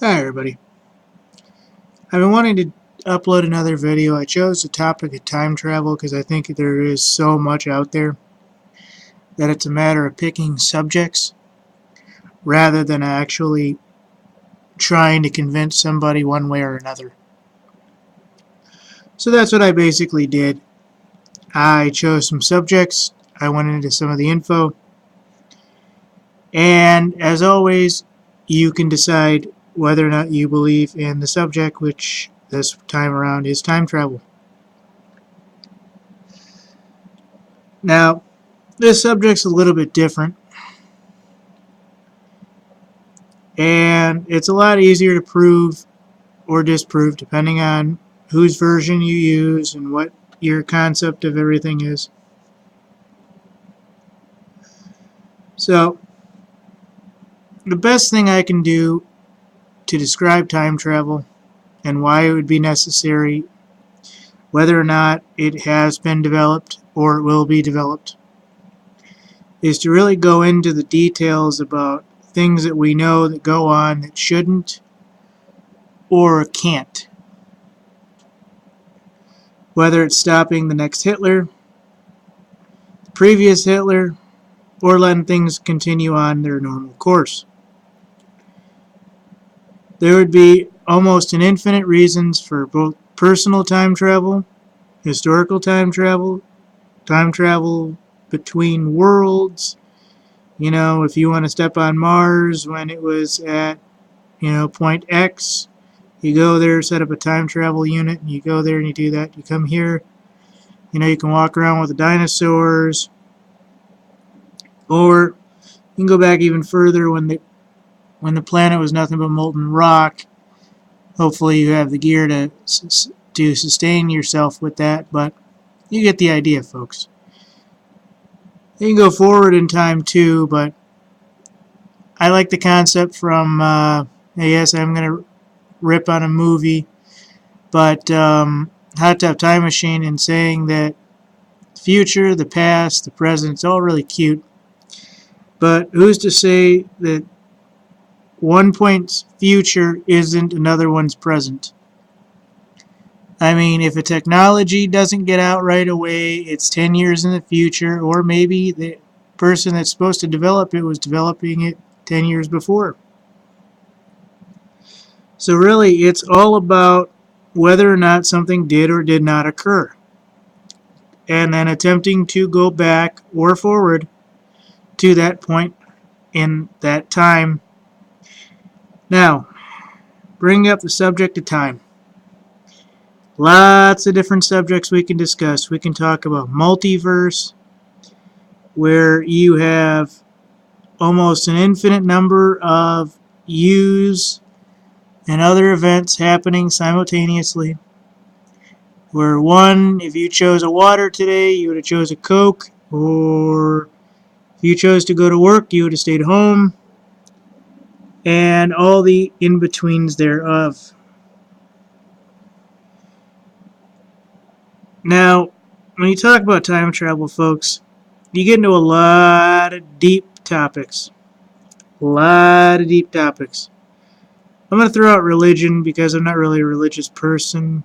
Hi everybody. I've been wanting to upload another video. I chose the topic of time travel because I think there is so much out there that it's a matter of picking subjects rather than actually trying to convince somebody one way or another. So that's what I basically did. I chose some subjects, I went into some of the info, and as always, you can decide whether or not you believe in the subject, which this time around is time travel. Now, this subject's a little bit different, and it's a lot easier to prove or disprove depending on whose version you use and what your concept of everything is. So, the best thing I can do to describe time travel and why it would be necessary, whether or not it has been developed or it will be developed, is to really go into the details about things that we know that go on that shouldn't or can't. Whether it's stopping the next Hitler, the previous Hitler, or letting things continue on their normal course. There would be almost an infinite reasons for both personal time travel, historical time travel between worlds. You know, if you want to step on Mars when it was at, point X, you go there, set up a time travel unit, and you go there and you do that. You come here, you can walk around with the dinosaurs, or you can go back even further when the planet was nothing but molten rock. Hopefully you have the gear to sustain yourself with that, but you get the idea, folks. You can go forward in time too, but I like the concept from, yes, I'm going to rip on a movie, but Hot Tub Time Machine, and saying that the future, the past, the present, it's all really cute. But who's to say that one point's future isn't another one's present? I mean, if a technology doesn't get out right away, it's 10 years in the future, or maybe the person that's supposed to develop it was developing it 10 years before. So really, it's all about whether or not something did or did not occur, and then attempting to go back or forward to that point in that time. Now, bringing up the subject of time. Lots of different subjects we can discuss. We can talk about multiverse, where you have almost an infinite number of yous and other events happening simultaneously. Where one, if you chose a water today, you would have chose a Coke, or if you chose to go to work, you would have stayed home, and all the in-betweens thereof. Now, when you talk about time travel, folks, you get into a lot of deep topics. I'm going to throw out religion because I'm not really a religious person.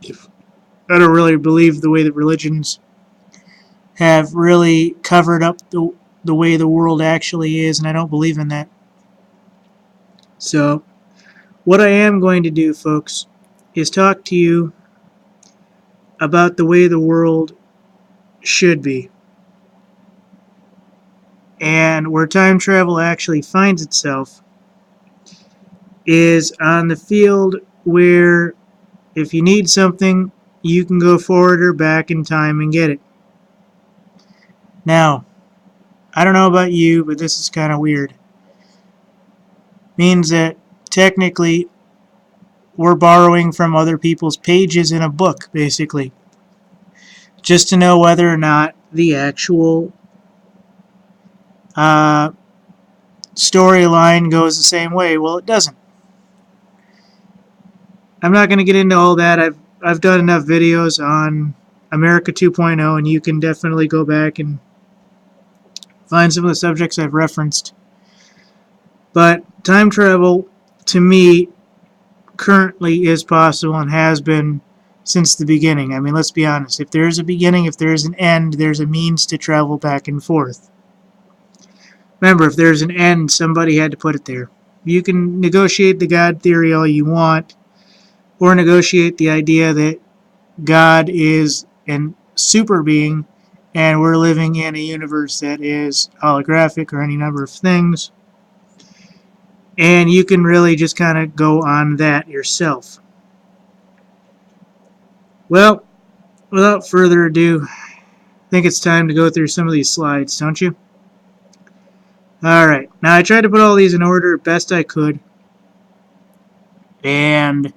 I don't really believe the way that religions have really covered up the way the world actually is, and I don't believe in that. So, what I am going to do, folks, is talk to you about the way the world should be, and where time travel actually finds itself is on the field where if you need something, you can go forward or back in time and get it. Now, I don't know about you, but this is kind of weird. Means that technically we're borrowing from other people's pages in a book, basically, just to know whether or not the actual storyline goes the same way. Well, it doesn't. I'm not going to get into all that. I've done enough videos on America 2.0, and you can definitely go back and find some of the subjects I've referenced. But time travel, to me, currently is possible and has been since the beginning. I mean, let's be honest. If there is a beginning, if there is an end, there's a means to travel back and forth. Remember, if there's an end, somebody had to put it there. You can negotiate the God theory all you want, or negotiate the idea that God is a super being and we're living in a universe that is holographic or any number of things. And you can really just kind of go on that yourself. Well, without further ado, I think it's time to go through some of these slides, don't you? Alright, now I tried to put all these in order best I could. And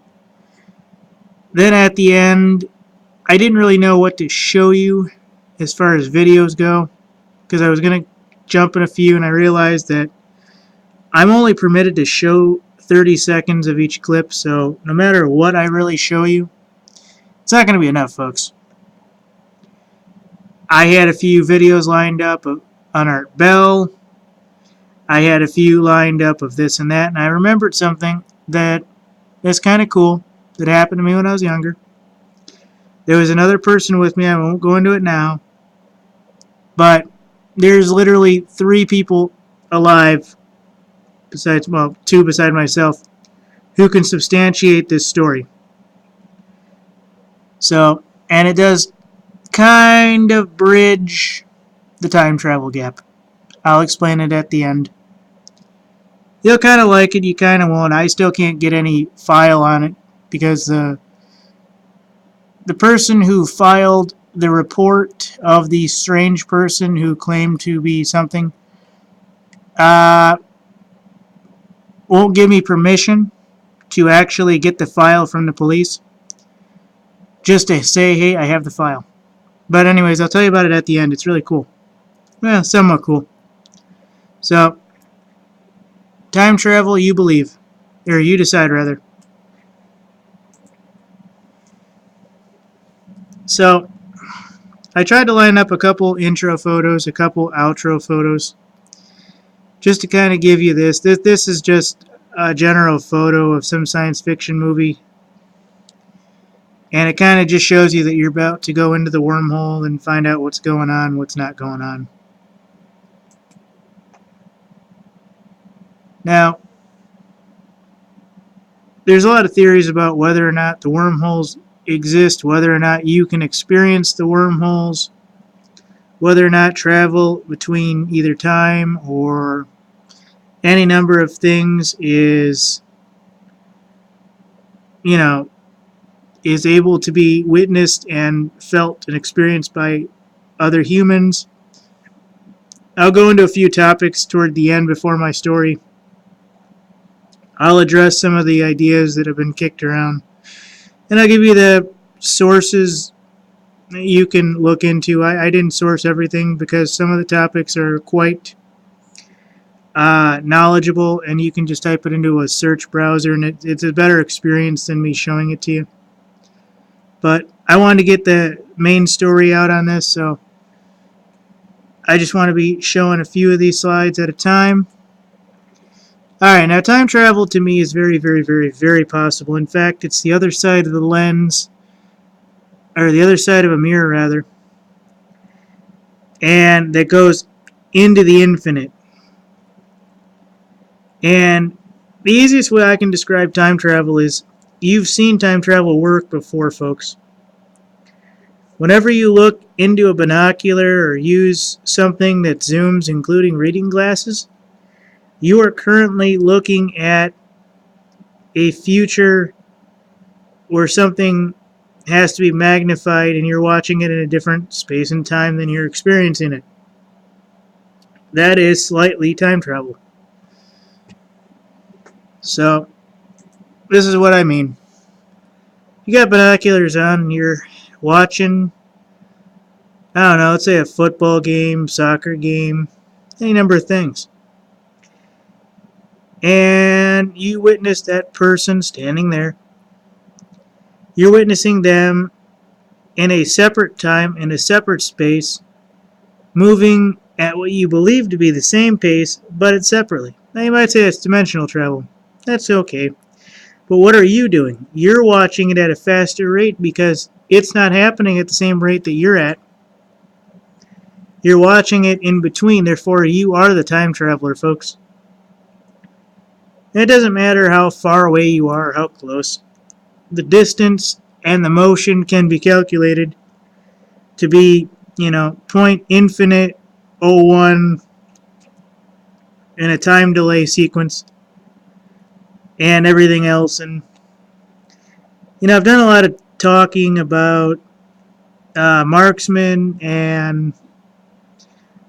then at the end, I didn't really know what to show you as far as videos go, because I was going to jump in a few and I realized that I'm only permitted to show 30 seconds of each clip, so no matter what I really show you, it's not going to be enough, folks. I had a few videos lined up of Art Bell. I had a few lined up of this and that, and I remembered something that's kind of cool that happened to me when I was younger. There was another person with me. I won't go into it now, but there's literally 3 people alive, besides, well, 2 beside myself, who can substantiate this story. So, and it does kind of bridge the time travel gap. I'll explain it at the end. You'll kind of like it, you kind of won't. I still can't get any file on it because the person who filed the report of the strange person who claimed to be something won't give me permission to actually get the file from the police, just to say, hey, I have the file. But anyways, I'll tell you about it at the end. It's really cool. Well, somewhat cool. So, time travel, you believe. Or you decide, rather. So, I tried to line up a couple intro photos, a couple outro photos, just to kind of give you this. This is just a general photo of some science fiction movie. And it kind of just shows you that you're about to go into the wormhole and find out what's going on, what's not going on. Now, there's a lot of theories about whether or not the wormholes exist, whether or not you can experience the wormholes, whether or not travel between either time or any number of things is, is able to be witnessed and felt and experienced by other humans. I'll go into a few topics toward the end before my story. I'll address some of the ideas that have been kicked around. And I'll give you the sources that you can look into. I didn't source everything because some of the topics are quite knowledgeable, and you can just type it into a search browser, and it's a better experience than me showing it to you. But I wanted to get the main story out on this, so I just want to be showing a few of these slides at a time. Alright, now time travel to me is very, very, very, very possible. In fact, it's the other side of the lens, or the other side of a mirror, rather, and that goes into the infinite. And the easiest way I can describe time travel is, you've seen time travel work before, folks. Whenever you look into a binocular or use something that zooms, including reading glasses, you are currently looking at a future where something has to be magnified and you're watching it in a different space and time than you're experiencing it. That is slightly time travel. So, this is what I mean. You got binoculars on and you're watching, I don't know, let's say a football game, soccer game, any number of things. And you witness that person standing there. You're witnessing them in a separate time, in a separate space, moving at what you believe to be the same pace, but it's separately. Now you might say it's dimensional travel. That's okay. But what are you doing? You're watching it at a faster rate because it's not happening at the same rate that you're at. You're watching it in between, therefore you are the time traveler, folks. And it doesn't matter how far away you are or how close. The distance and the motion can be calculated to be, point infinite 01 in a time delay sequence and everything else. And, I've done a lot of talking about marksmen and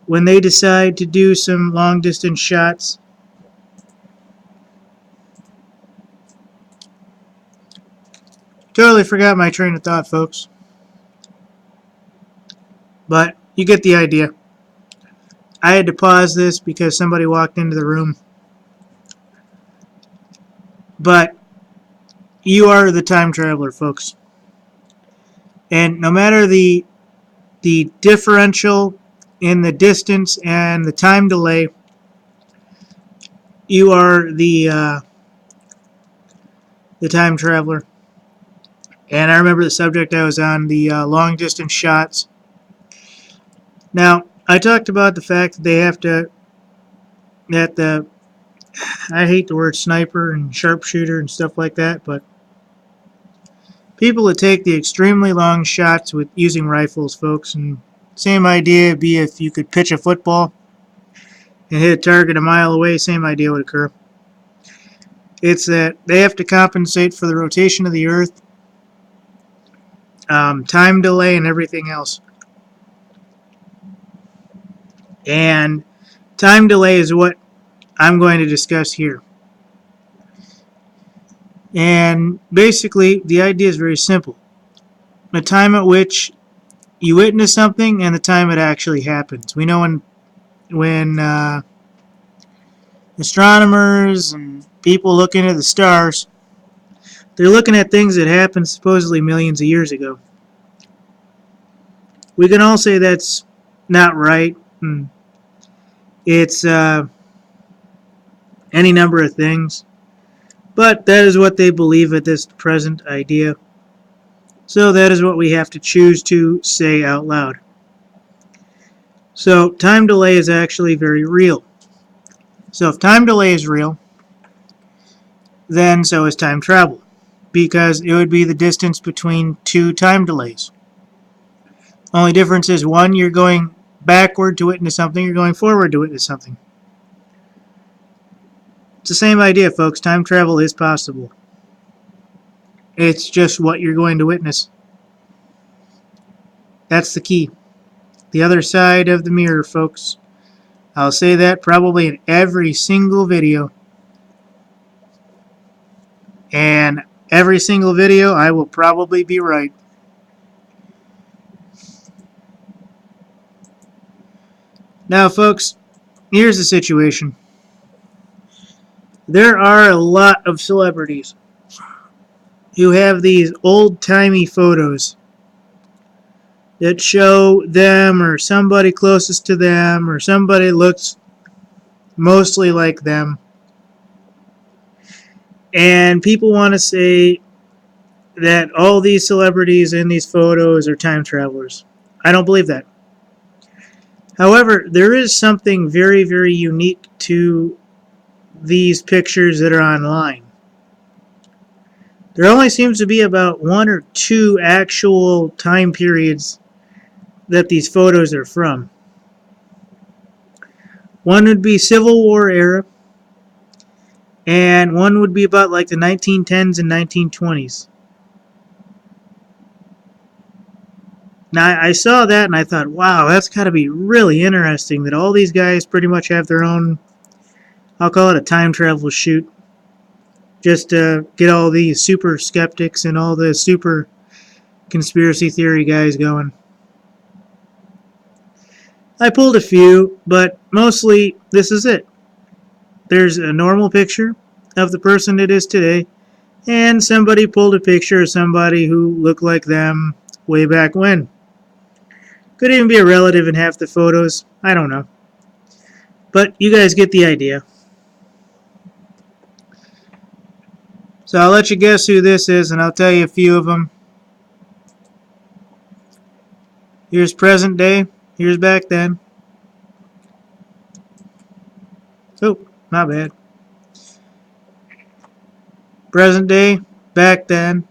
when they decide to do some long distance shots. Totally forgot my train of thought, folks. But you get the idea. I had to pause this because somebody walked into the room. But you are the time traveler, folks. And no matter the differential in the distance and the time delay, you are the time traveler. And I remember the subject I was on, the long distance shots. Now, I talked about the fact that they have to, I hate the word sniper and sharpshooter and stuff like that, but people that take the extremely long shots with using rifles, folks, and same idea would be if you could pitch a football and hit a target a mile away, same idea would occur. It's that they have to compensate for the rotation of the Earth, time delay, and everything else. And time delay is what I'm going to discuss here. And basically, the idea is very simple. The time at which you witness something and the time it actually happens. We know when astronomers and people looking at the stars, they're looking at things that happened supposedly millions of years ago. We can all say that's not right. It's any number of things. But that is what they believe at this present idea. So that is what we have to choose to say out loud. So time delay is actually very real. So if time delay is real, then so is time travel, because it would be the distance between two time delays. Only difference is one, you're going backward to witness something, you're going forward to witness something. It's the same idea, folks. Time travel is possible. It's just what you're going to witness. That's the key. The other side of the mirror, folks. I'll say that probably in every single video. And every single video, I will probably be right. Now, folks, here's the situation. There are a lot of celebrities who have these old-timey photos that show them or somebody closest to them or somebody looks mostly like them. And people want to say that all these celebrities in these photos are time travelers. I don't believe that. However, there is something very, very unique to these pictures that are online. There only seems to be about one or two actual time periods that these photos are from. One would be Civil War era, and one would be about like the 1910s and 1920s. Now, I saw that and I thought, wow, that's got to be really interesting that all these guys pretty much have their own, I'll call it a time travel shoot, just to get all these super skeptics and all the super conspiracy theory guys going. I pulled a few, but mostly this is it. There's a normal picture of the person it is today, and somebody pulled a picture of somebody who looked like them way back when. Could even be a relative in half the photos. I don't know. But you guys get the idea. So I'll let you guess who this is, and I'll tell you a few of them. Here's present day. Here's back then. Oh, my bad. Present day, back then.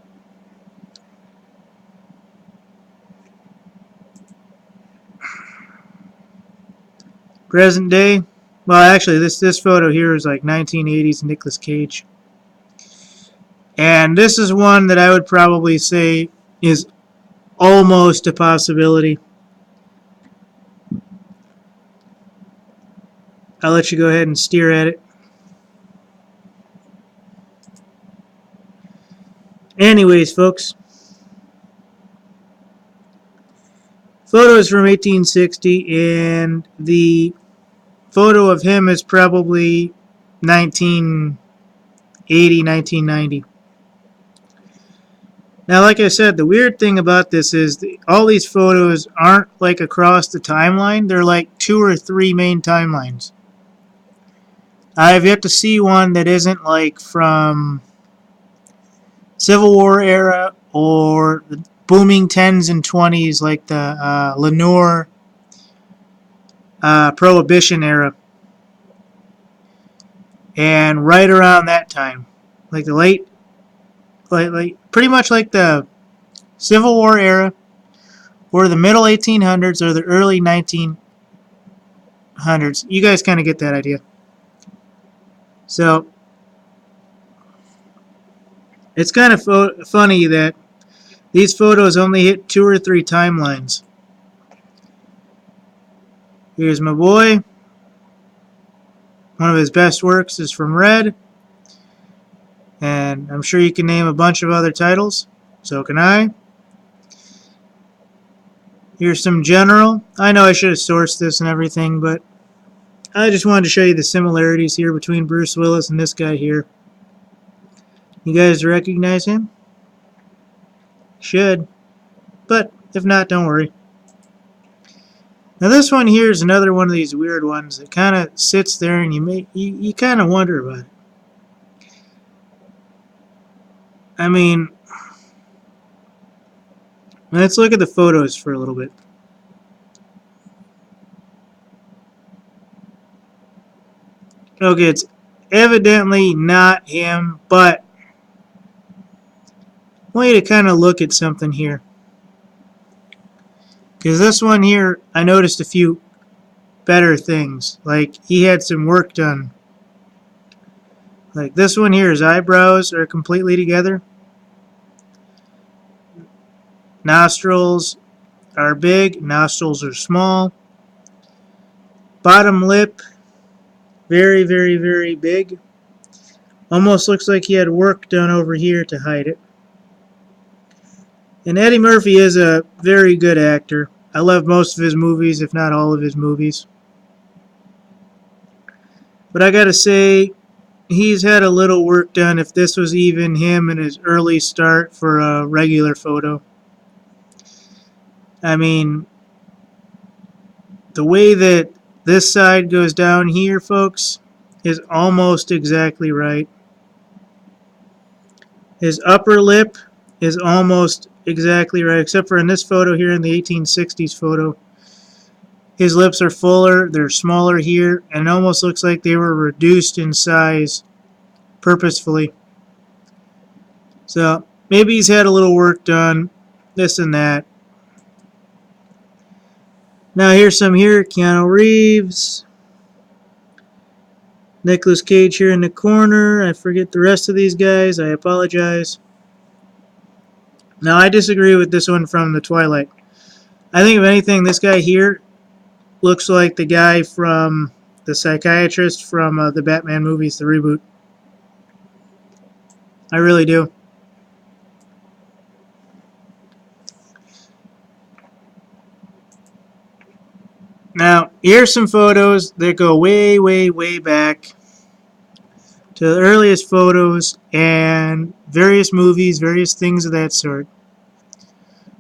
Present day. Well, actually, this photo here is like 1980s Nicolas Cage. And this is one that I would probably say is almost a possibility. I'll let you go ahead and steer at it. Anyways, folks. Photo is from 1860, and the photo of him is probably 1980, 1990. Now, like I said, the weird thing about this is all these photos aren't like across the timeline. They're like 2 or 3 main timelines. I have yet to see one that isn't like from Civil War era or the booming 10s and 20s, like the Lenore Prohibition era. And right around that time, like the late, like pretty much like the Civil War era, or the middle 1800s, or the early 1900s. You guys kind of get that idea. So it's kind of funny that these photos only hit 2 or 3 timelines. Here's my boy. One of his best works is from Red. And I'm sure you can name a bunch of other titles. So can I. Here's some general. I know I should have sourced this and everything, but I just wanted to show you the similarities here between Bruce Willis and this guy here. You guys recognize him? Should. But if not, don't worry. Now this one here is another one of these weird ones that kind of sits there and you kind of wonder about it. I mean, let's look at the photos for a little bit. Okay, it's evidently not him, but I want you to kind of look at something here. Because this one here, I noticed a few better things. Like, he had some work done. Like, this one here, his eyebrows are completely together. Nostrils are big. Nostrils are small. Bottom lip, very, very, very big. Almost looks like he had work done over here to hide it. And Eddie Murphy is a very good actor. I love most of his movies, if not all of his movies. But I gotta say, he's had a little work done if this was even him in his early start for a regular photo. I mean, the way that this side goes down here, folks, is almost exactly right. His upper lip is almost exactly right, except for in this photo here in the 1860s photo. His lips are fuller, they're smaller here, and it almost looks like they were reduced in size purposefully. So maybe he's had a little work done, this and that. Now here's some here, Keanu Reeves, Nicolas Cage here in the corner. I forget the rest of these guys, I apologize. Now I disagree with this one from the Twilight. I think if anything, this guy here looks like the guy from the psychiatrist from the Batman movies, the reboot. I really do. Now, here's some photos that go way, way, way back to the earliest photos and various movies, various things of that sort.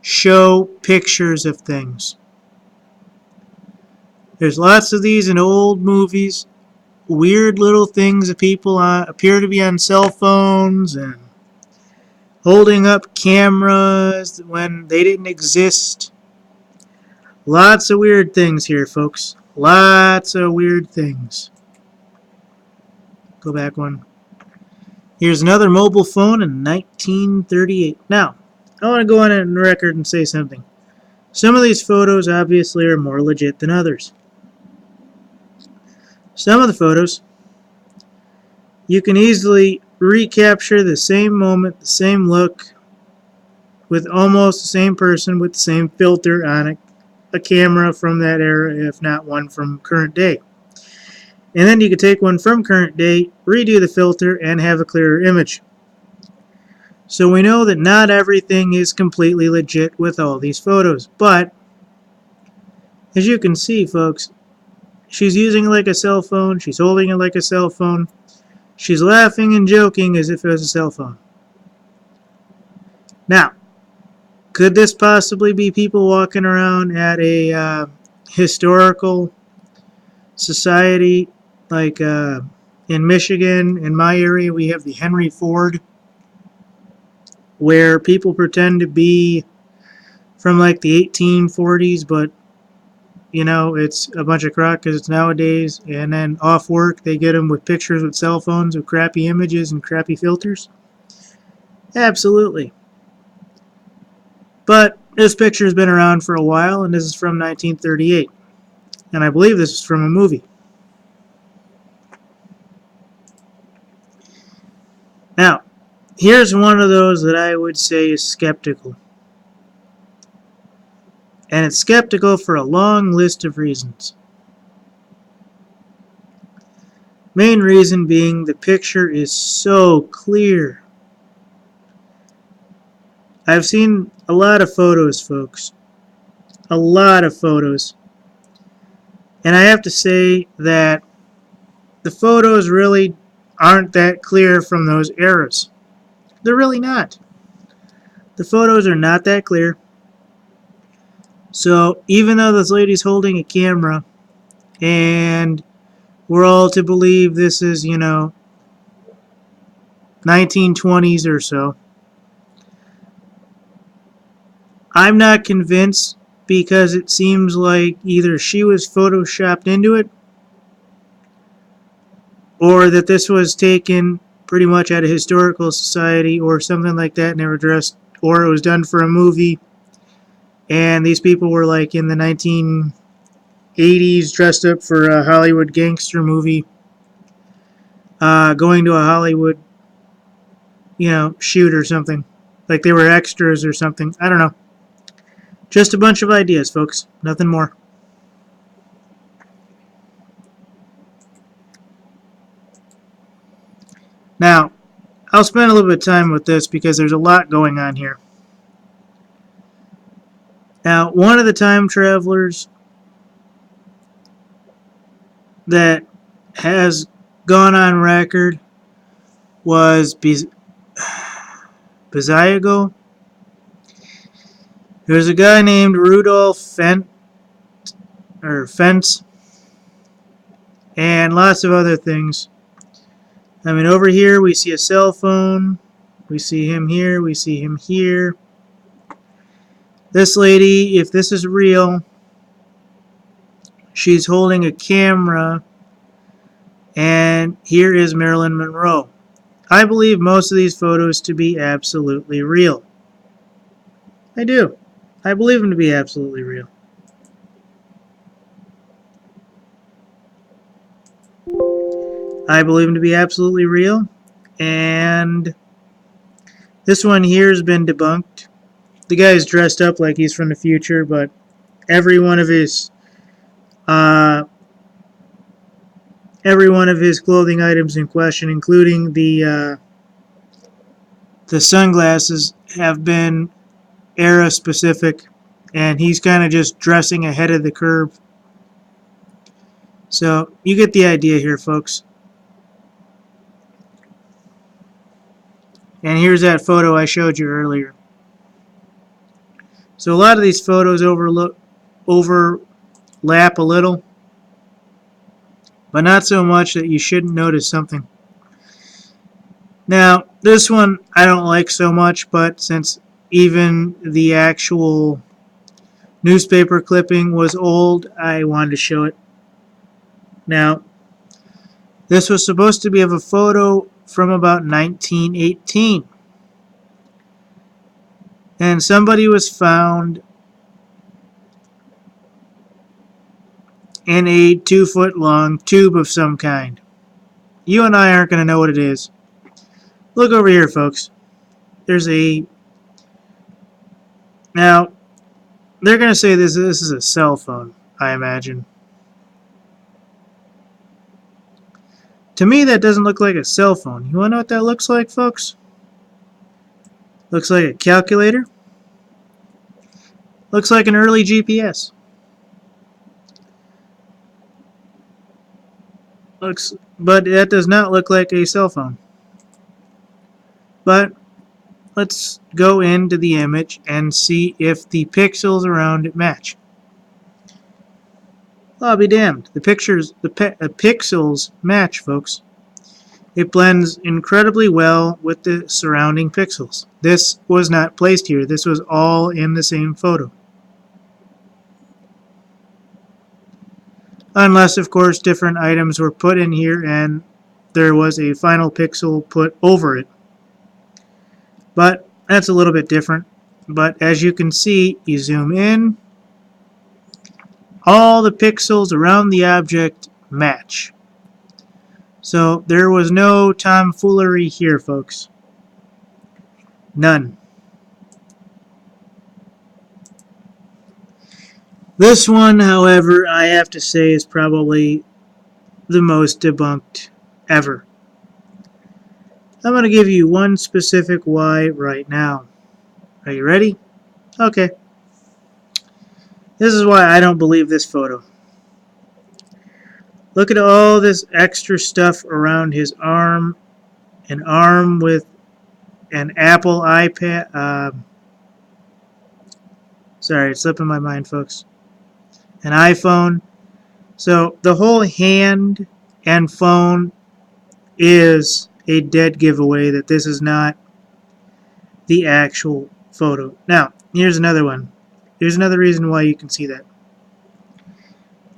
Show pictures of things. There's lots of these in old movies. Weird little things that people appear to be on cell phones and holding up cameras when they didn't exist. Lots of weird things here, folks. Lots of weird things. Go back one. Here's another mobile phone in 1938. Now, I want to go on record and say something. Some of these photos obviously are more legit than others. Some of the photos, you can easily recapture the same moment, the same look, with almost the same person with the same filter on it. A camera from that era, if not one from current day. And then you could take one from current day, redo the filter, and have a clearer image. So we know that not everything is completely legit with all these photos. But, as you can see, folks, she's using it like a cell phone. She's holding it like a cell phone. She's laughing and joking as if it was a cell phone. Now, could this possibly be people walking around at a historical society like in Michigan? In my area, we have the Henry Ford, where people pretend to be from like the 1840s, but you know, it's a bunch of crap because it's nowadays. And then off work, they get them with pictures with cell phones with crappy images and crappy filters. Absolutely. But this picture has been around for a while, and this is from 1938. And I believe this is from a movie. Now, here's one of those that I would say is skeptical. And it's skeptical for a long list of reasons. Main reason being the picture is so clear. I've seen a lot of photos, folks. A lot of photos. And I have to say that the photos really aren't that clear from those eras. They're really not. The photos are not that clear. So even though this lady's holding a camera and we're all to believe this is, 1920s or so, I'm not convinced, because it seems like either she was photoshopped into it or that this was taken pretty much at a historical society or something like that, and they were dressed, or it was done for a movie and these people were like in the 1980s dressed up for a Hollywood gangster movie, going to a Hollywood shoot or something, like they were extras or something. I don't know. Just a bunch of ideas, folks. Nothing more. Now, I'll spend a little bit of time with this because there's a lot going on here. Now, one of the time travelers that has gone on record was Bizayago. There's a guy named Rudolph Fentz, and lots of other things. I mean, over here we see a cell phone. We see him here. We see him here. This lady, if this is real, she's holding a camera, and here is Marilyn Monroe. I believe most of these photos to be absolutely real. I do. I believe them to be absolutely real. I believe them to be absolutely real. And this one here has been debunked. The guy's dressed up like he's from the future, but every one of his clothing items in question, including the sunglasses, have been era specific, and he's kind of just dressing ahead of the curve. So you get the idea here, folks. And here's that photo I showed you earlier. So a lot of these photos overlap a little, but not so much that you shouldn't notice something. Now, This one I don't like so much, but since even the actual newspaper clipping was old, I wanted to show it. Now, this was supposed to be of a photo from about 1918. And somebody was found in a 2-foot long tube of some kind. You and I aren't going to know what it is. Look over here, folks. There's a... Now, they're going to say this is a cell phone, I imagine. To me, that doesn't look like a cell phone. You want to know what that looks like, folks? Looks like a calculator. Looks like an early GPS. But that does not look like a cell phone. But let's go into the image and see if the pixels around it match. I'll be damned. The pixels match, folks. It blends incredibly well with the surrounding pixels. This was not placed here. This was all in the same photo. Unless, of course, different items were put in here and there was a final pixel put over it. But that's a little bit different. But as you can see, you zoom in, all the pixels around the object match. So there was no tomfoolery here, folks. None. This one, however, I have to say is probably the most debunked ever. I'm going to give you one specific why right now. Are you ready? Okay. This is why I don't believe this photo. Look at all this extra stuff around his arm. An arm with an Apple iPad. Sorry, it's slipping my mind, folks. An iPhone. So the whole hand and phone is a dead giveaway that this is not the actual photo. Now, here's another one. Here's another reason why you can see that.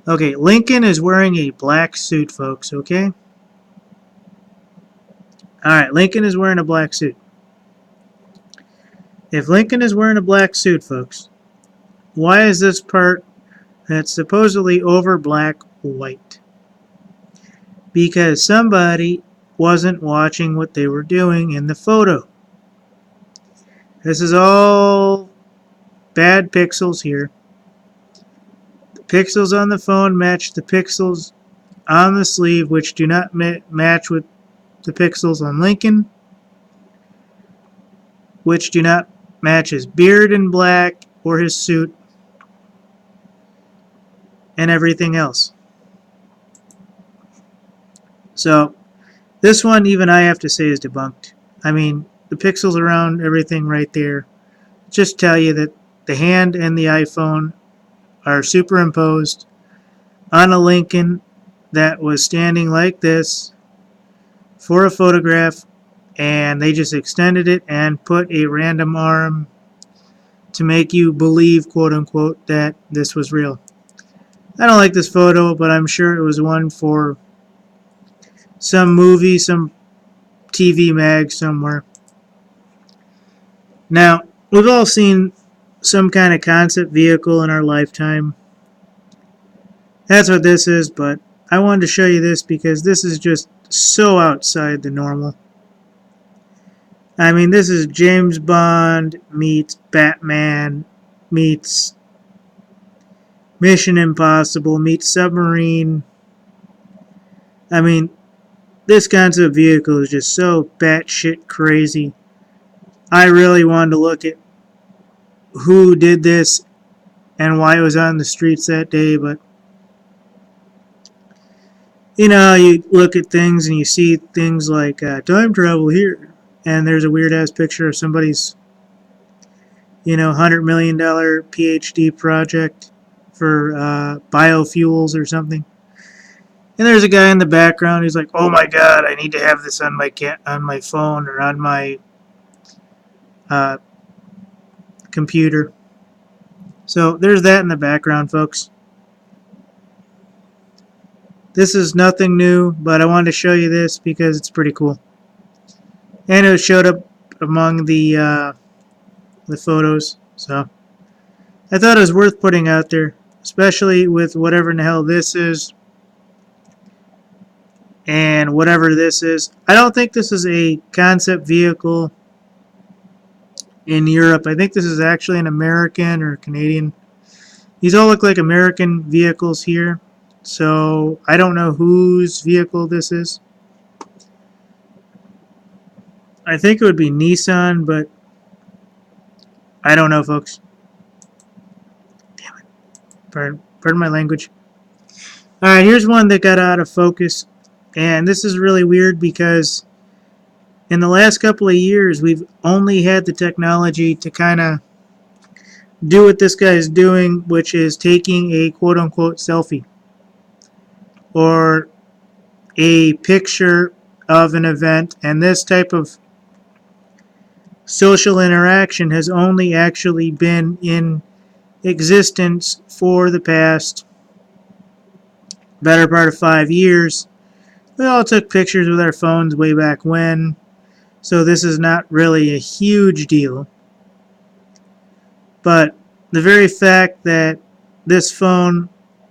Okay, Lincoln is wearing a black suit, folks, okay? Alright, Lincoln is wearing a black suit. If Lincoln is wearing a black suit, folks, why is this part that's supposedly over black white? Because somebody wasn't watching what they were doing in the photo. This is all bad pixels here. The pixels on the phone match the pixels on the sleeve, which do not match with the pixels on Lincoln, which do not match his beard in black or his suit and everything else. So this one, even I have to say, is debunked. I mean, the pixels around everything right there just tell you that the hand and the iPhone are superimposed on a Lincoln that was standing like this for a photograph, and they just extended it and put a random arm to make you believe, quote unquote, that this was real. I don't like this photo, but I'm sure it was one for some movie, some TV mag somewhere. Now, we've all seen some kind of concept vehicle in our lifetime. That's what this is, but I wanted to show you this because this is just so outside the normal. I mean, this is James Bond meets Batman meets Mission Impossible meets Submarine. I mean, this concept vehicle is just so batshit crazy. I really wanted to look at who did this and why it was on the streets that day, but you know, you look at things and you see things like time travel here, and there's a weird ass picture of somebody's, you know, $100 million PhD project for biofuels or something. And there's a guy in the background who's like, "Oh my God, I need to have this on my phone or on my uh, computer." So there's that in the background, folks. This is nothing new, but I wanted to show you this because it's pretty cool. And it showed up among the photos, so I thought it was worth putting out there, especially with whatever in the hell this is and whatever this is. I don't think this is a concept vehicle in Europe. I think this is actually an American or Canadian. These all look like American vehicles here, so I don't know whose vehicle this is. I think it would be Nissan, but I don't know, folks. Damn it. Pardon my language. Alright, here's one that got out of focus. And this is really weird because in the last couple of years, we've only had the technology to kind of do what this guy is doing, which is taking a quote-unquote selfie or a picture of an event. And this type of social interaction has only actually been in existence for the past better part of 5 years. We all took pictures with our phones way back when, so this is not really a huge deal. But the very fact that this phone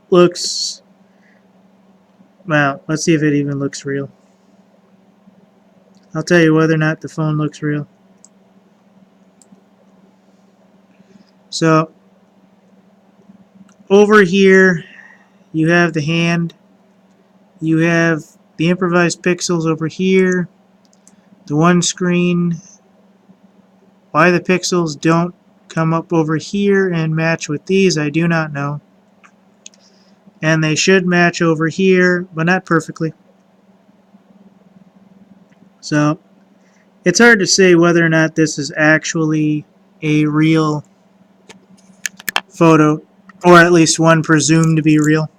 looks, well, let's see if it even looks real. I'll tell you whether or not the phone looks real. So over here you have the hand, you have the improvised pixels over here, the one screen. Why the pixels don't come up over here and match with these, I do not know. And they should match over here, but not perfectly. So it's hard to say whether or not this is actually a real photo, or at least one presumed to be real.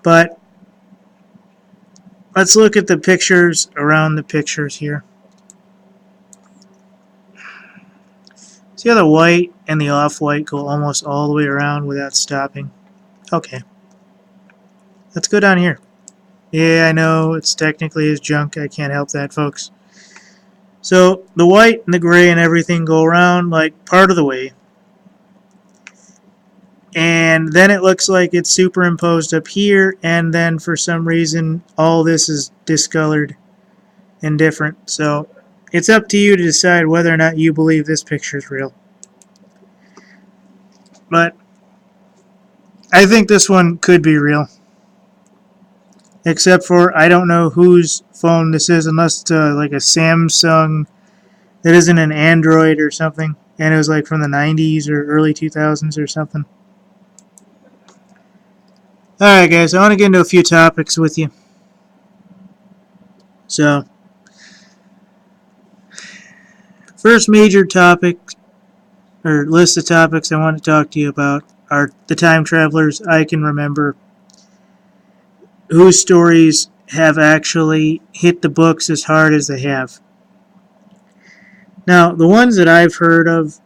But let's look at the pictures around the pictures here. See how the white and the off-white go almost all the way around without stopping? Okay. Let's go down here. Yeah, I know it's technically is junk. I can't help that, folks. So the white and the gray and everything go around like part of the way. And then it looks like it's superimposed up here, and then for some reason all this is discolored and different. So it's up to you to decide whether or not you believe this picture is real. But I think this one could be real. Except for I don't know whose phone this is, unless it's like a Samsung that isn't an Android or something. And it was like from the 90s or early 2000s or something. Alright guys, I want to get into a few topics with you. So, first major topic, or list of topics I want to talk to you about are the time travelers I can remember whose stories have actually hit the books as hard as they have. Now, the ones that I've heard of,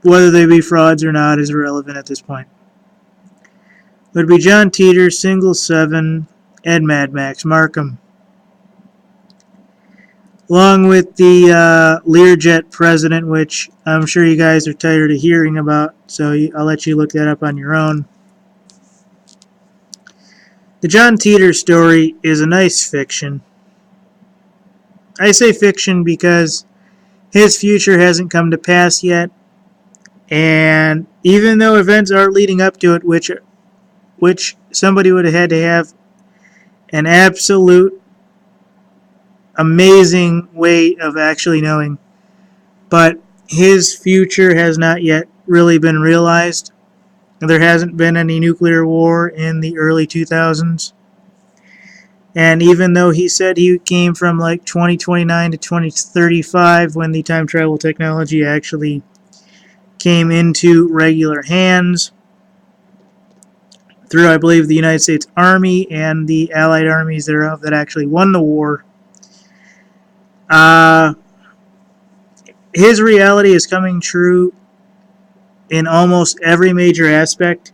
whether they be frauds or not, is irrelevant at this point. It would be John Titor, Single 7, and Mad Max Markab. Along with the Learjet president, which I'm sure you guys are tired of hearing about, so I'll let you look that up on your own. The John Titor story is a nice fiction. I say fiction because his future hasn't come to pass yet, and even though events are leading up to it, which somebody would have had to have an absolute amazing way of actually knowing, but his future has not yet really been realized. There hasn't been any nuclear war in the early 2000s. And even though he said he came from like 2029 to 2035 when the time travel technology actually came into regular hands, through, I believe, the United States Army and the Allied armies thereof that actually won the war. His reality is coming true in almost every major aspect,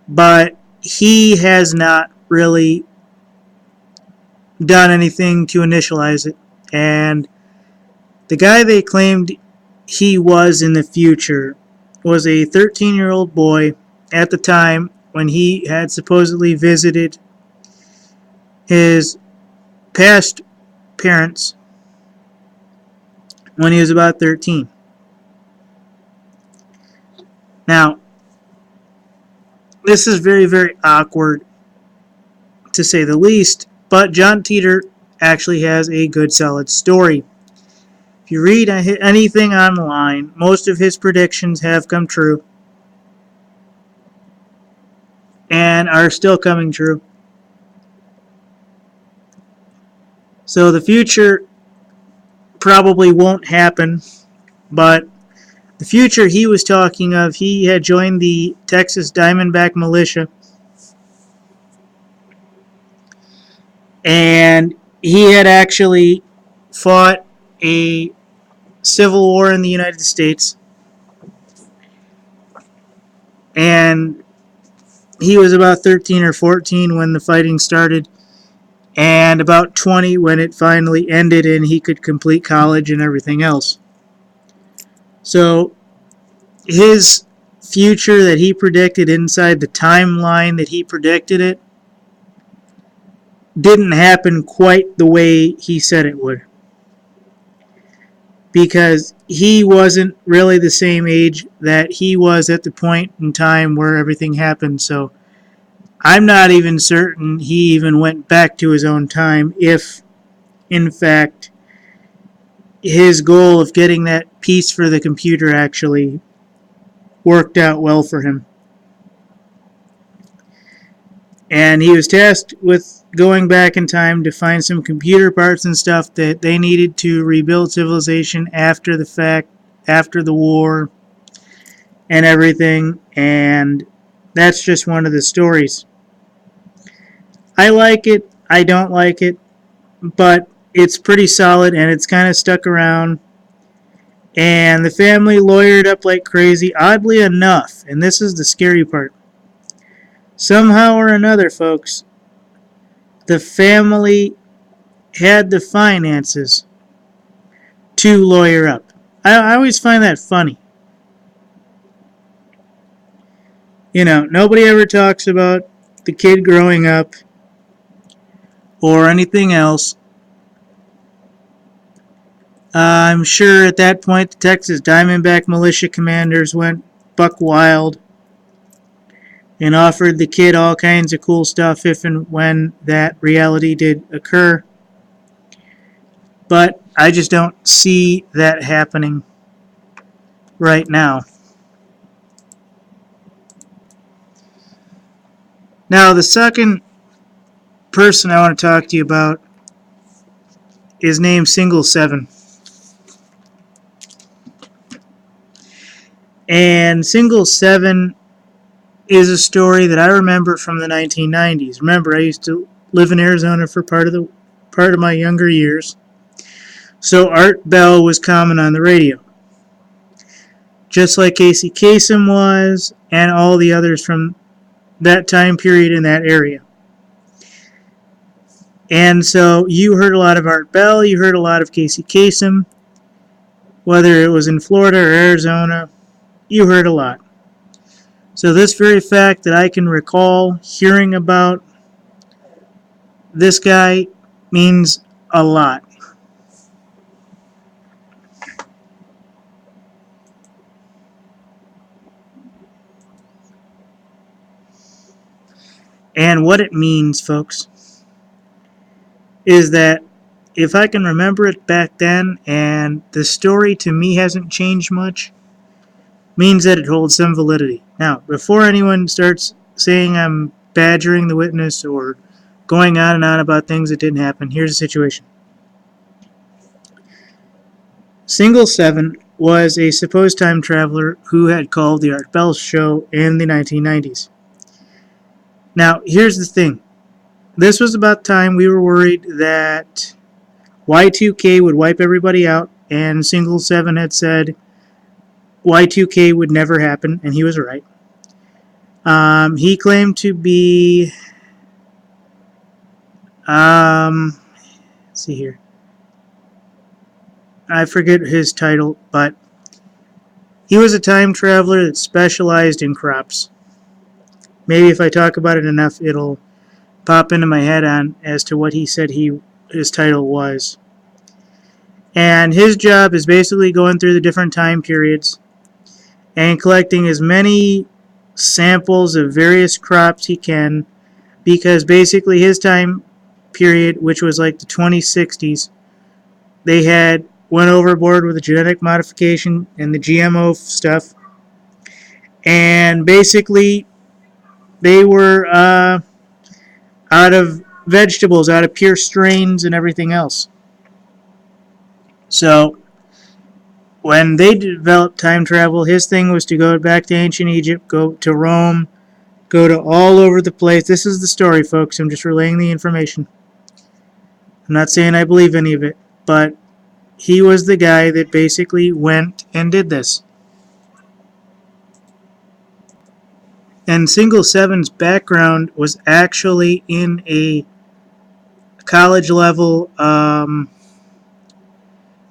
but he has not really done anything to initialize it. And the guy they claimed he was in the future was a 13-year-old boy at the time when he had supposedly visited his past parents when he was about 13. Now, this is very, very awkward, to say the least, but John Titor actually has a good, solid story. If you read anything online, most of his predictions have come true and are still coming true. So the future probably won't happen, but the future he was talking of, he had joined the Texas Diamondback Militia, and he had actually fought a civil war in the United States, and he was about 13 or 14 when the fighting started, and about 20 when it finally ended and he could complete college and everything else. So his future that he predicted inside the timeline that he predicted it didn't happen quite the way he said it would, because he wasn't really the same age that he was at the point in time where everything happened. So I'm not even certain he even went back to his own time, if in fact his goal of getting that piece for the computer actually worked out well for him. And he was tasked with going back in time to find some computer parts and stuff that they needed to rebuild civilization after the fact, after the war and everything. And that's just one of the stories. I like it, I don't like it, but it's pretty solid and it's kind of stuck around. And the family lawyered up like crazy, oddly enough, and this is the scary part. Somehow or another, folks, the family had the finances to lawyer up. I always find that funny. You know, nobody ever talks about the kid growing up or anything else. I'm sure at that point the Texas Diamondback militia commanders went buck wild and offered the kid all kinds of cool stuff if and when that reality did occur. But I just don't see that happening right now. Now, the second person I want to talk to you about is named Single 7. And Single 7 is a story that I remember from the 1990s. Remember, I used to live in Arizona for part of my younger years. So Art Bell was common on the radio, just like Casey Kasem was, and all the others from that time period in that area. And so you heard a lot of Art Bell, you heard a lot of Casey Kasem, whether it was in Florida or Arizona, you heard a lot. So this very fact that I can recall hearing about this guy means a lot. And what it means, folks, is that if I can remember it back then and the story to me hasn't changed much, means that it holds some validity. Now, before anyone starts saying I'm badgering the witness or going on and on about things that didn't happen, here's the situation. Single 7 was a supposed time traveler who had called the Art Bell show in the 1990s. Now, here's the thing. This was about time we were worried that Y2K would wipe everybody out, and Single 7 had said Y2K would never happen, and he was right. He claimed to be, let's see here. I forget his title, but he was a time traveler that specialized in crops. Maybe if I talk about it enough, it'll pop into my head on as to what he said his title was. And his job is basically going through the different time periods and collecting as many samples of various crops he can, because basically his time period, which was like the 2060s, they had went overboard with the genetic modification and the GMO stuff, and basically they were out of vegetables, out of pure strains and everything else. So when they developed time travel, his thing was to go back to ancient Egypt, go to Rome, go to all over the place. This is the story, folks. I'm just relaying the information. I'm not saying I believe any of it, but he was the guy that basically went and did this. And Single 7's background was actually in a college level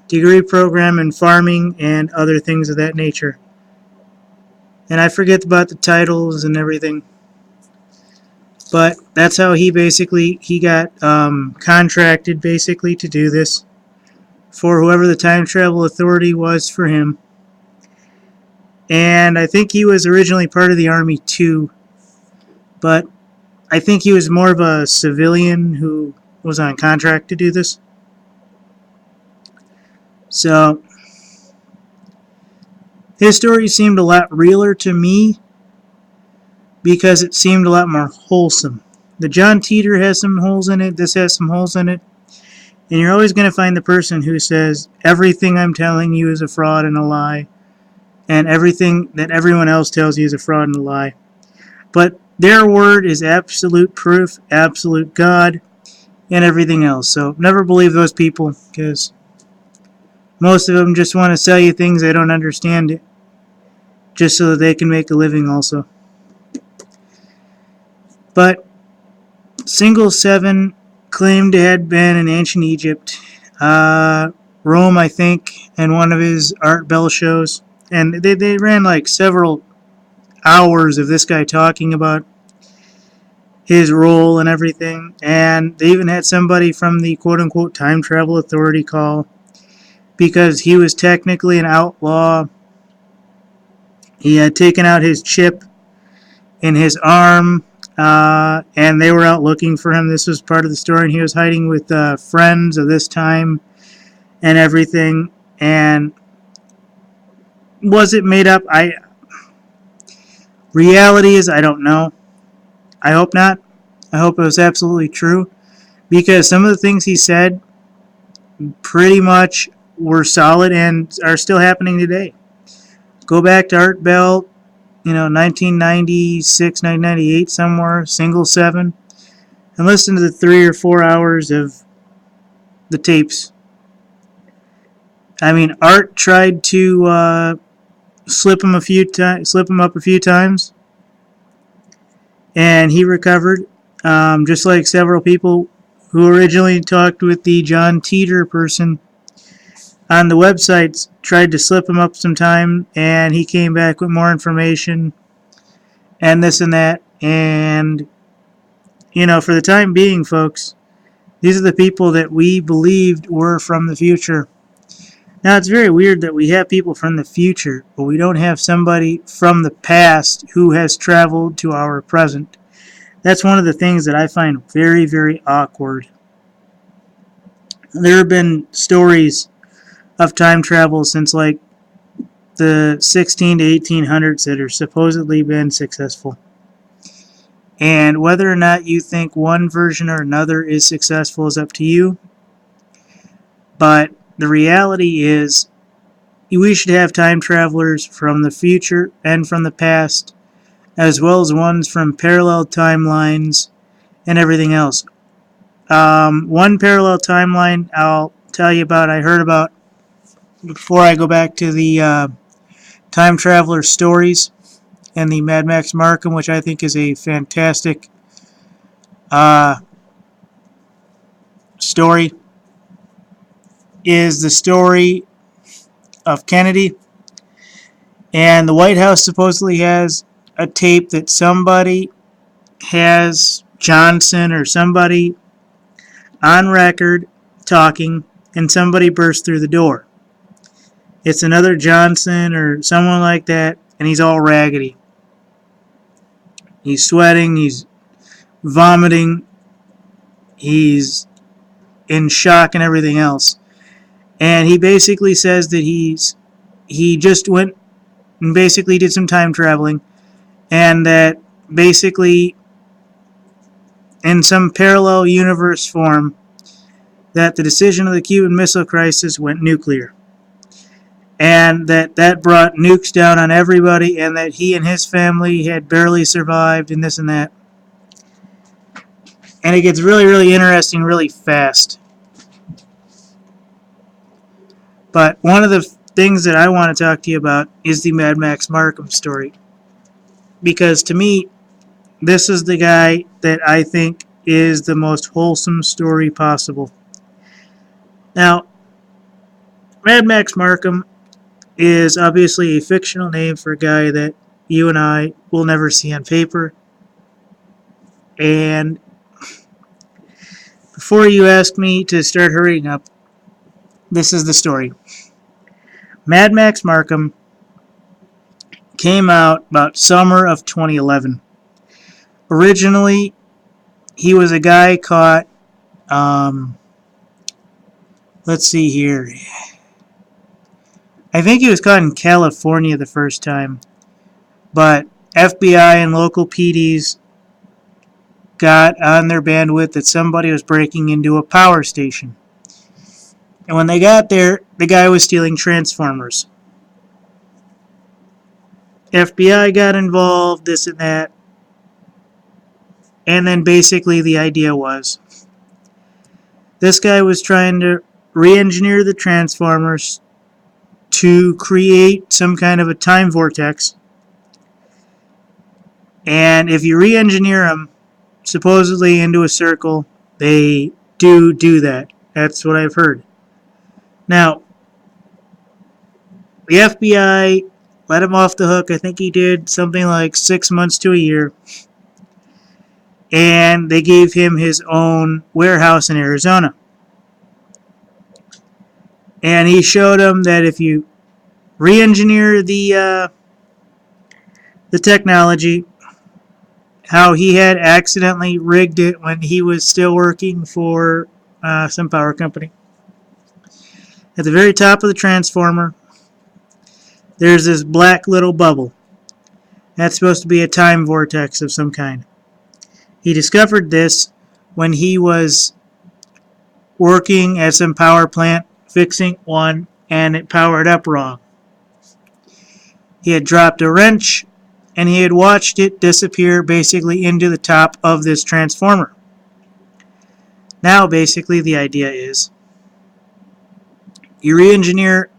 degree program in farming and other things of that nature. And I forget about the titles and everything. But that's how he got contracted basically to do this for whoever the time travel authority was for him. And I think he was originally part of the army too, but I think he was more of a civilian who was on contract to do this. So his story seemed a lot realer to me because it seemed a lot more wholesome. The John Titor has some holes in it, this has some holes in it, and you're always going to find the person who says everything I'm telling you is a fraud and a lie, and everything that everyone else tells you is a fraud and a lie. But their word is absolute proof, absolute God, and everything else. So never believe those people, because most of them just want to sell you things they don't understand, just so that they can make a living also. But Single 7 claimed to have been in ancient Egypt, Rome, I think, in one of his Art Bell shows. And they ran like several hours of this guy talking about his role and everything. And they even had somebody from the quote-unquote time travel authority call, because he was technically an outlaw. He had taken out his chip in his arm, and they were out looking for him. This was part of the story, and he was hiding with friends of this time and everything. And was it made up? Reality is, I don't know. I hope not. I hope it was absolutely true, because some of the things he said pretty much were solid and are still happening today. Go back to Art Bell, 1996, 1998, somewhere, Single 7, and listen to the 3 or 4 hours of the tapes. I mean, Art tried to slip him up a few times, and he recovered, just like several people who originally talked with the John Titor person on the websites tried to slip him up some time, and he came back with more information and this and that. And for the time being, folks, these are the people that we believed were from the future. Now, it's very weird that we have people from the future, but we don't have somebody from the past who has traveled to our present. That's one of the things that I find very, very awkward. There have been stories of time travel since like the 16 to 1800s that are supposedly been successful. And whether or not you think one version or another is successful is up to you. But the reality is, we should have time travelers from the future and from the past as well as ones from parallel timelines and everything else. One parallel timeline I'll tell you about, I heard about before I go back to the time traveler stories and the Mad Max Markab, which I think is a fantastic story, is the story of Kennedy. And the White House supposedly has a tape that somebody has Johnson or somebody on record talking, and somebody bursts through the door. It's another Johnson or someone like that, and he's all raggedy. He's sweating, he's vomiting, he's in shock and everything else. And he basically says that he just went and basically did some time traveling, and that basically in some parallel universe form that the decision of the Cuban Missile Crisis went nuclear, and that brought nukes down on everybody, and that he and his family had barely survived, and this and that. And it gets really, really interesting really fast. But one of the things that I want to talk to you about is the Mad Max Markab story. Because to me, this is the guy that I think is the most wholesome story possible. Now, Mad Max Markab is obviously a fictional name for a guy that you and I will never see on paper. And before you ask me to start hurrying up, this is the story. Mad Max Markab came out about summer of 2011. Originally, he was a guy caught, let's see here. I think he was caught in California the first time, but FBI and local PDs got on their bandwidth that somebody was breaking into a power station. And when they got there, the guy was stealing transformers. FBI got involved, this and that. And then basically the idea was this guy was trying to re-engineer the transformers to create some kind of a time vortex. And if you re-engineer them supposedly into a circle, they do that. That's what I've heard. Now, the FBI let him off the hook. I think he did something like 6 months to a year. And they gave him his own warehouse in Arizona. And he showed them that if you re-engineer the technology, how he had accidentally rigged it when he was still working for some power company. At the very top of the transformer, there's this black little bubble. That's supposed to be a time vortex of some kind. He discovered this when he was working at some power plant fixing one, and it powered up wrong. He had dropped a wrench, and he had watched it disappear basically into the top of this transformer. Now basically the idea is you re-engineer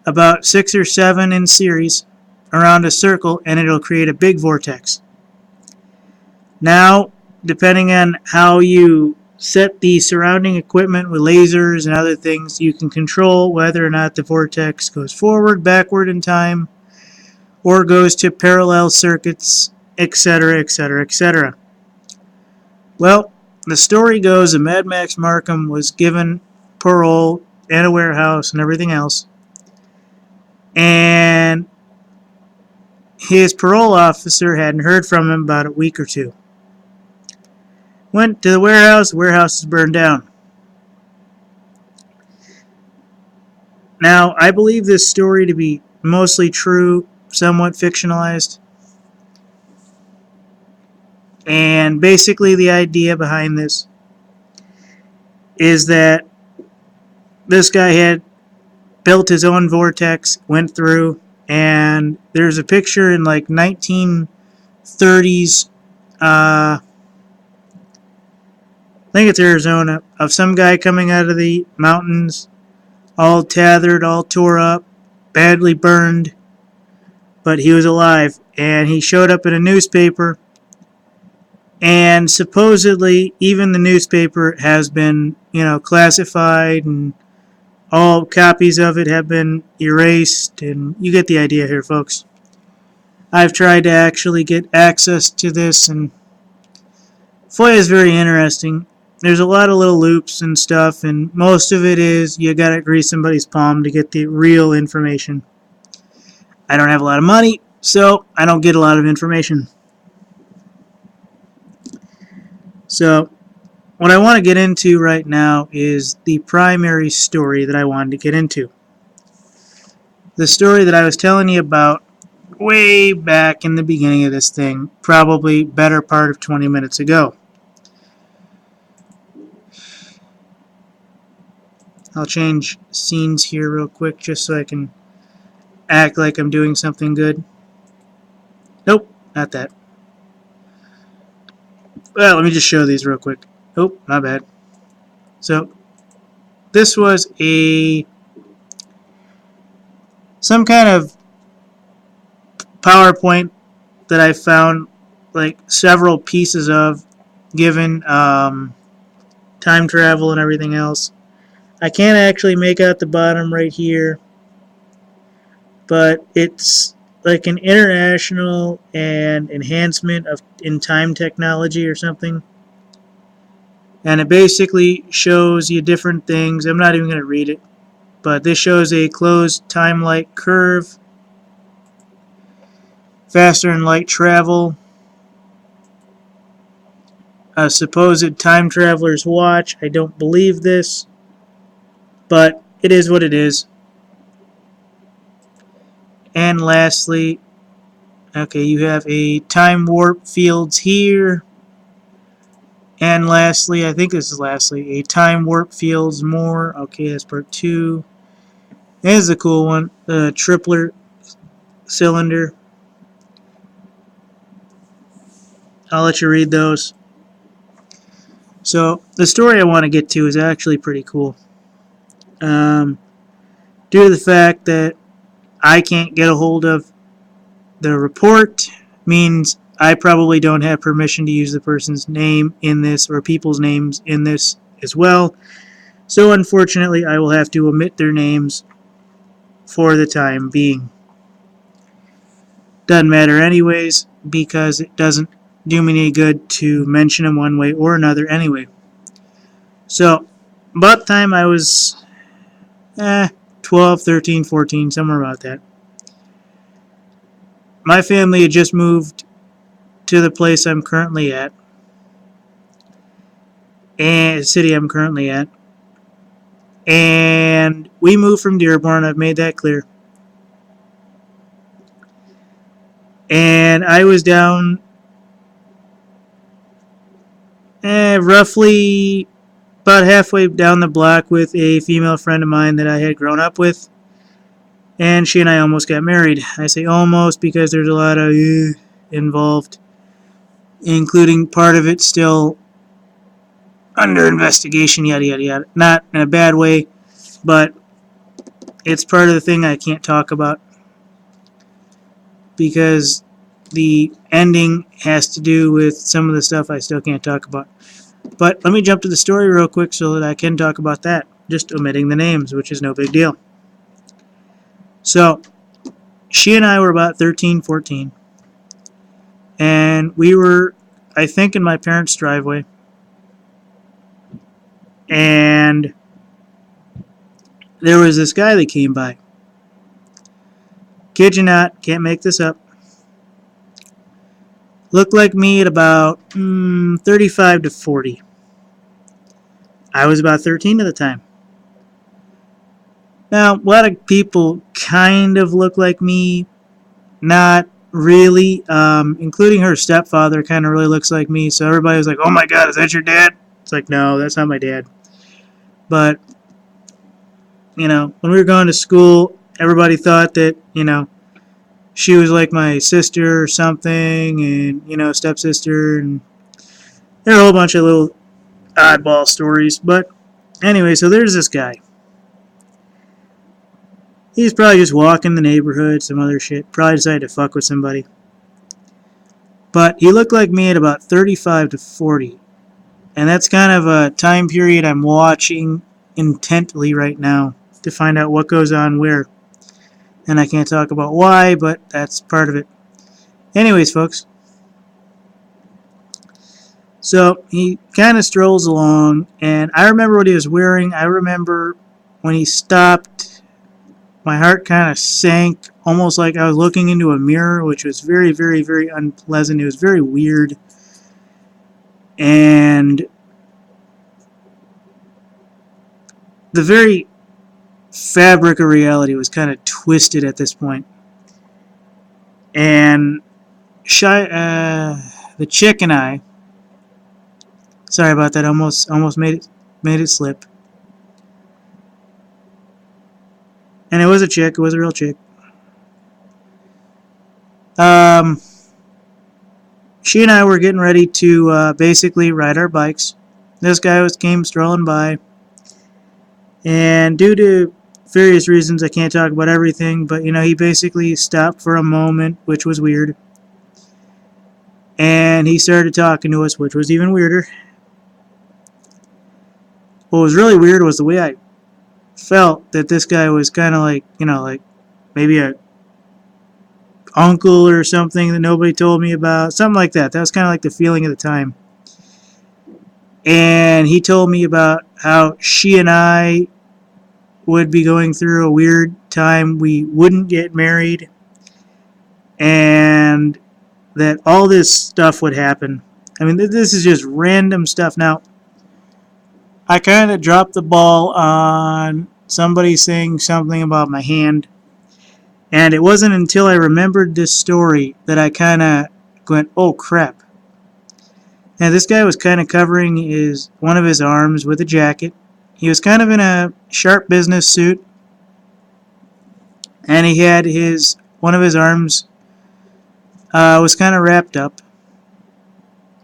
about 6 or 7 in series around a circle, and it'll create a big vortex. Now, depending on how you set the surrounding equipment with lasers and other things, you can control whether or not the vortex goes forward, backward in time, or goes to parallel circuits, etc., etc., etc. Well, the story goes that Mad Max Markab was given parole and a warehouse and everything else, and his parole officer hadn't heard from him about a week or two. Went to the warehouse is burned down. Now, I believe this story to be mostly true, somewhat fictionalized. And basically the idea behind this is that this guy had built his own vortex, went through, and there's a picture in like 19 30s, I think it's Arizona, of some guy coming out of the mountains, all tethered, all tore up, badly burned, but he was alive. And he showed up in a newspaper, and supposedly even the newspaper has been, classified, and all copies of it have been erased, and you get the idea here, folks. I've tried to actually get access to this, and FOIA is very interesting. There's a lot of little loops and stuff, and most of it is you gotta grease somebody's palm to get the real information. I don't have a lot of money, so I don't get a lot of information. So, what I want to get into right now is the primary story that I wanted to get into. The story that I was telling you about way back in the beginning of this thing, probably better part of 20 minutes ago. I'll change scenes here real quick just so I can act like I'm doing something good. Nope, not that. Well, let me just show these real quick. Oh, my bad. So, this was some kind of PowerPoint that I found like several pieces of, given time travel and everything else. I can't actually make out the bottom right here, but it's like an international and enhancement of in time technology or something. And it basically shows you different things. I'm not even going to read it, but this shows a closed time-like curve, faster than light travel, a supposed time traveler's watch. I don't believe this, but it is what it is. And lastly, okay, you have a time warp fields here. And lastly, I think this is lastly, a time warp fields more. Okay, that's part 2. This is a cool one, the tripler cylinder. I'll let you read those. So, the story I want to get to is actually pretty cool. Due to the fact that I can't get a hold of the report, means I probably don't have permission to use the person's name in this, or people's names in this as well. So unfortunately, I will have to omit their names for the time being. Doesn't matter anyways, because it doesn't do me any good to mention them one way or another anyway. So, about the time I was 12, 13, 14, somewhere about that, my family had just moved to the place I'm currently at, and the city I'm currently at, and we moved from Dearborn. I've made that clear. And I was down roughly about halfway down the block with a female friend of mine that I had grown up with, and she and I almost got married. I say almost because there's a lot of involved, including part of it still under investigation, yada yada yada. Not in a bad way, but it's part of the thing I can't talk about because the ending has to do with some of the stuff I still can't talk about. But let me jump to the story real quick so that I can talk about that, just omitting the names, which is no big deal. So, she and I were about 13, 14, and we were, I think, in my parents' driveway, and there was this guy that came by. Kid you not, can't make this up. Looked like me at about 35 to 40. I was about 13 at the time. Now, a lot of people kind of look like me, not really, including her stepfather kind of really looks like me, so everybody was like, oh my god, is that your dad? It's like, no, that's not my dad. But, when we were going to school, everybody thought that, she was like my sister or something, and, you know, stepsister, and there are a whole bunch of little oddball stories. But anyway, so there's this guy. He's probably just walking the neighborhood, some other shit. Probably decided to fuck with somebody. But he looked like me at about 35 to 40. And that's kind of a time period I'm watching intently right now to find out what goes on where. And I can't talk about why, but that's part of it. Anyways, folks. So he kind of strolls along, and I remember what he was wearing. I remember when he stopped, my heart kind of sank, almost like I was looking into a mirror, which was very, very, very unpleasant. It was very weird. And the very fabric of reality was kind of twisted at this point. And the chick and I, sorry about that, almost made it slip. And it was a chick, it was a real chick. She and I were getting ready to basically ride our bikes. This guy came strolling by, and due to various reasons, I can't talk about everything, but, you know, he basically stopped for a moment, which was weird. And he started talking to us, which was even weirder. What was really weird was the way I felt that this guy was kind of like, you know, like maybe a uncle or something that nobody told me about, something like that. That was kind of like the feeling at the time. And he told me about how she and I would be going through a weird time. We wouldn't get married, and that all this stuff would happen. I mean, this is just random stuff. Now, I kind of dropped the ball on somebody saying something about my hand, and it wasn't until I remembered this story that I kind of went, oh crap. And this guy was kind of covering one of his arms with a jacket. He was kind of in a sharp business suit, and he had one of his arms was kind of wrapped up,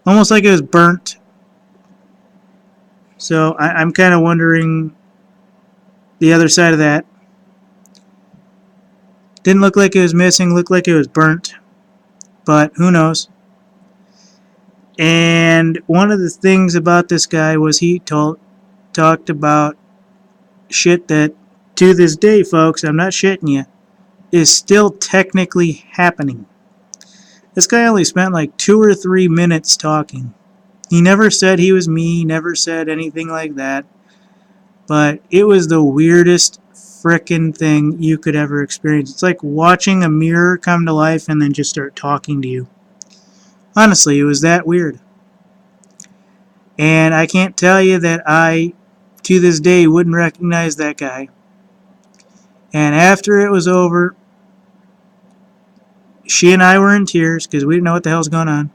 almost like it was burnt. So I'm kind of wondering the other side of that. Didn't look like it was missing, looked like it was burnt, but who knows. And one of the things about this guy was he talked about shit that, to this day, folks, I'm not shitting you, is still technically happening. This guy only spent like 2 or 3 minutes talking. He never said he was me, never said anything like that. But it was the weirdest frickin' thing you could ever experience. It's like watching a mirror come to life and then just start talking to you. Honestly, it was that weird. And I can't tell you that I, to this day, wouldn't recognize that guy. And after it was over, she and I were in tears because we didn't know what the hell's going on.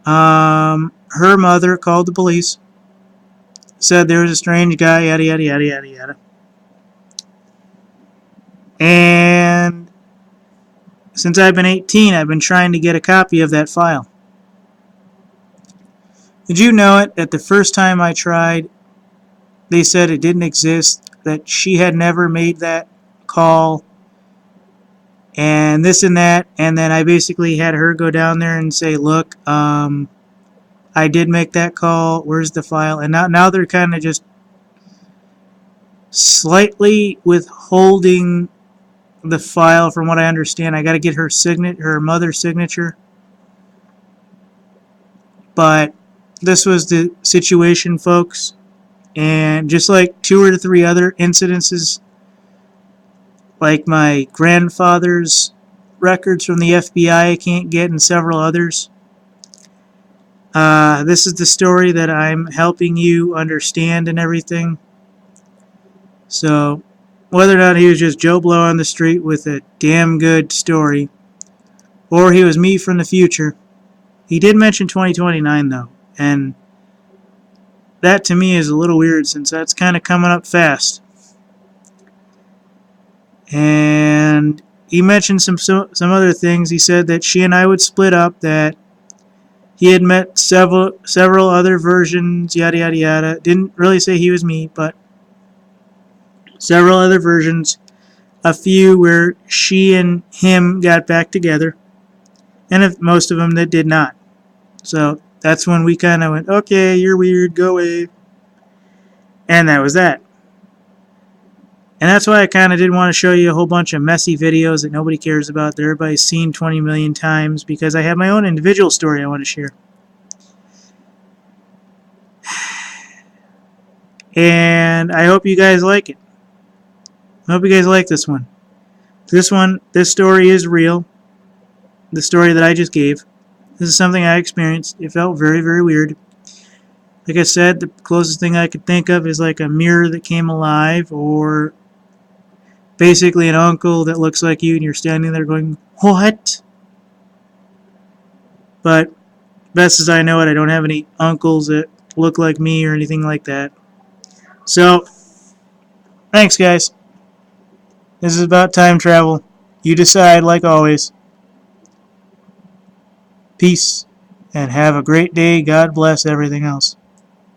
Her mother called the police, said there was a strange guy, yada, yada, yada, yada, yada. And since I've been 18, I've been trying to get a copy of that file. Did you know it? That the first time I tried, they said it didn't exist, that she had never made that call, and this and that, and then I basically had her go down there and say, look, I did make that call, where's the file? And now they're kind of just slightly withholding the file, from what I understand. I got to get her mother's signature. But this was the situation, folks. And just like 2 or 3 other incidences, like my grandfather's records from the FBI I can't get, and several others, this is the story that I'm helping you understand and everything. So, whether or not he was just Joe Blow on the street with a damn good story, or he was me from the future, he did mention 2029 though, and that to me is a little weird since that's kind of coming up fast. And he mentioned some other things. He said that she and I would split up, that he had met several other versions, yada yada yada. Didn't really say he was me, but several other versions. A few where she and him got back together, and most of them that did not. So that's when we kind of went, okay, you're weird, go away. And that was that. And that's why I kind of didn't want to show you a whole bunch of messy videos that nobody cares about, that everybody's seen 20 million times, because I have my own individual story I want to share. And I hope you guys like it. I hope you guys like this one. This story is real. The story that I just gave. This is something I experienced. It felt very, very weird. Like I said, the closest thing I could think of is like a mirror that came alive, or basically an uncle that looks like you and you're standing there going, what? But best as I know it, I don't have any uncles that look like me or anything like that. So, thanks guys. This is about time travel. You decide, like always. Peace, and have a great day. God bless everything else.